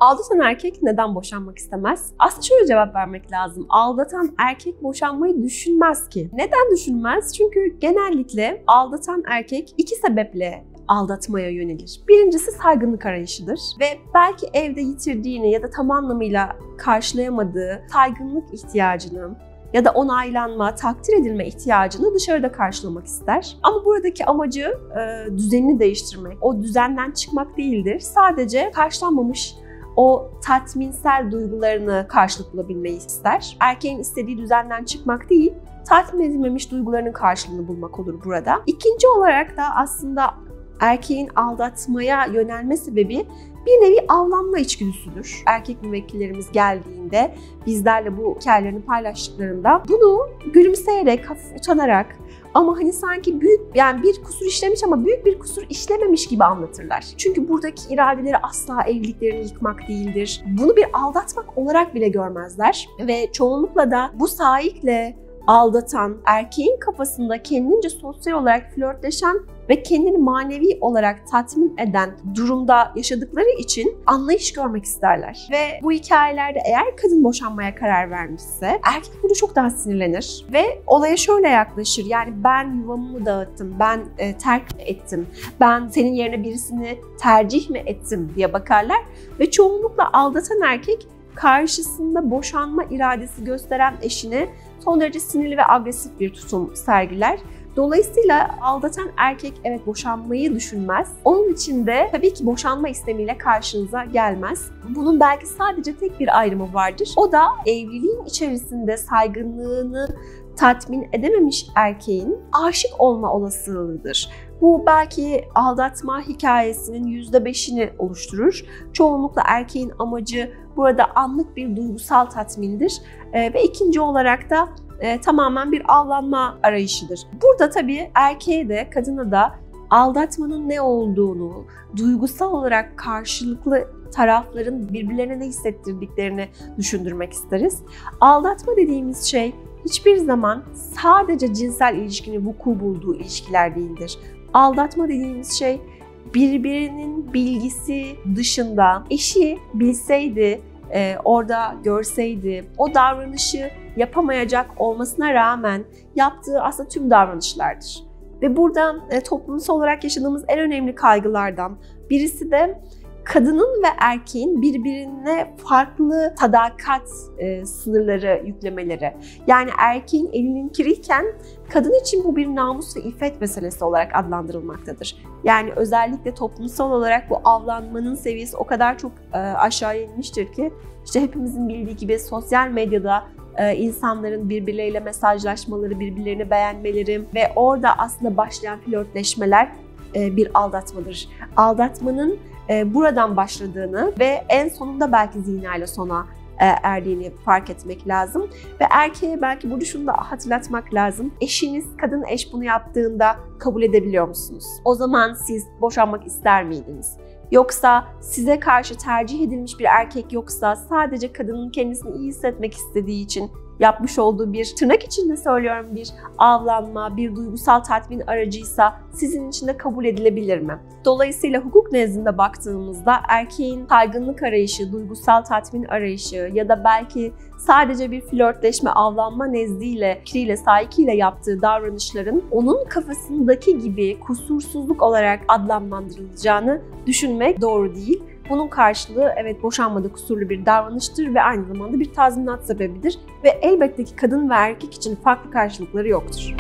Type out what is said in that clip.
Aldatan erkek neden boşanmak istemez? Aslında şöyle cevap vermek lazım. Aldatan erkek boşanmayı düşünmez ki. Neden düşünmez? Çünkü genellikle aldatan erkek iki sebeple aldatmaya yönelir. Birincisi saygınlık arayışıdır ve belki evde yitirdiğini ya da tam anlamıyla karşılayamadığı saygınlık ihtiyacını ya da onaylanma, takdir edilme ihtiyacını dışarıda karşılamak ister. Ama buradaki amacı düzenini değiştirmek, o düzenden çıkmak değildir. Sadece karşılanmamış o tatminsel duygularını karşılık bulabilmeyi ister. Erkeğin istediği düzenden çıkmak değil, tatmin edilmemiş duygularının karşılığını bulmak olur burada. İkinci olarak da aslında erkeğin aldatmaya yönelme sebebi bir nevi avlanma içgüdüsüdür. Erkek müvekkillerimiz geldiğinde bizlerle bu hikayelerini paylaştıklarında bunu gülümseyerek, hafif utanarak ama hani sanki bir kusur işlemiş ama büyük bir kusur işlememiş gibi anlatırlar. Çünkü buradaki iradeleri asla evliliklerini yıkmak değildir. Bunu bir aldatmak olarak bile görmezler ve çoğunlukla da bu saikle aldatan, erkeğin kafasında kendince sosyal olarak flörtleşen ve kendini manevi olarak tatmin eden durumda yaşadıkları için anlayış görmek isterler. Ve bu hikayelerde eğer kadın boşanmaya karar vermişse erkek burada çok daha sinirlenir ve olaya şöyle yaklaşır. Yani ben yuvamı dağıttım, ben terk ettim, ben senin yerine birisini tercih mi ettim diye bakarlar ve çoğunlukla aldatan erkek karşısında boşanma iradesi gösteren eşine son derece sinirli ve agresif bir tutum sergiler. Dolayısıyla aldatan erkek evet boşanmayı düşünmez. Onun için de tabii ki boşanma istemiyle karşınıza gelmez. Bunun belki sadece tek bir ayrımı vardır. O da evliliğin içerisinde saygınlığını tatmin edememiş erkeğin aşık olma olasılığıdır. Bu belki aldatma hikayesinin %5'ini oluşturur. Çoğunlukla erkeğin amacı burada anlık bir duygusal tatmindir. Ve ikinci olarak da tamamen bir avlanma arayışıdır. Burada tabii erkeğe de kadına da aldatmanın ne olduğunu, duygusal olarak karşılıklı tarafların birbirlerine ne hissettirdiklerini düşündürmek isteriz. Aldatma dediğimiz şey hiçbir zaman sadece cinsel ilişkinin vuku bulduğu ilişkiler değildir. Aldatma dediğimiz şey birbirinin bilgisi dışında eşi bilseydi, orada görseydi, o davranışı yapamayacak olmasına rağmen yaptığı aslında tüm davranışlardır. Ve buradan toplumsal olarak yaşadığımız en önemli kaygılardan birisi de kadının ve erkeğin birbirine farklı sadakat sınırları yüklemeleri. Yani erkeğin elinin kiriyken kadın için bu bir namus ve iffet meselesi olarak adlandırılmaktadır. Yani özellikle toplumsal olarak bu avlanmanın seviyesi o kadar çok aşağıya inmiştir ki işte hepimizin bildiği gibi sosyal medyada insanların birbirleriyle mesajlaşmaları, birbirlerini beğenmeleri ve orada aslında başlayan flörtleşmeler bir aldatmadır. Aldatmanın buradan başladığını ve en sonunda belki zinayla sona erdiğini fark etmek lazım. Ve erkeğe belki burada şunu da hatırlatmak lazım. Eşiniz, kadın eş bunu yaptığında kabul edebiliyor musunuz? O zaman siz boşanmak ister miydiniz? Yoksa size karşı tercih edilmiş bir erkek yoksa sadece kadının kendisini iyi hissetmek istediği için yapmış olduğu bir, tırnak içinde söylüyorum, bir avlanma, bir duygusal tatmin aracıysa sizin için de kabul edilebilir mi? Dolayısıyla hukuk nezdinde baktığımızda erkeğin saygınlık arayışı, duygusal tatmin arayışı ya da belki sadece bir flörtleşme, avlanma nezdiyle, fikriyle, saikiyle yaptığı davranışların onun kafasındaki gibi kusursuzluk olarak adlandırılacağını düşünmek doğru değil. Bunun karşılığı evet boşanmada kusurlu bir davranıştır ve aynı zamanda bir tazminat sebebidir ve elbette ki kadın ve erkek için farklı karşılıkları yoktur.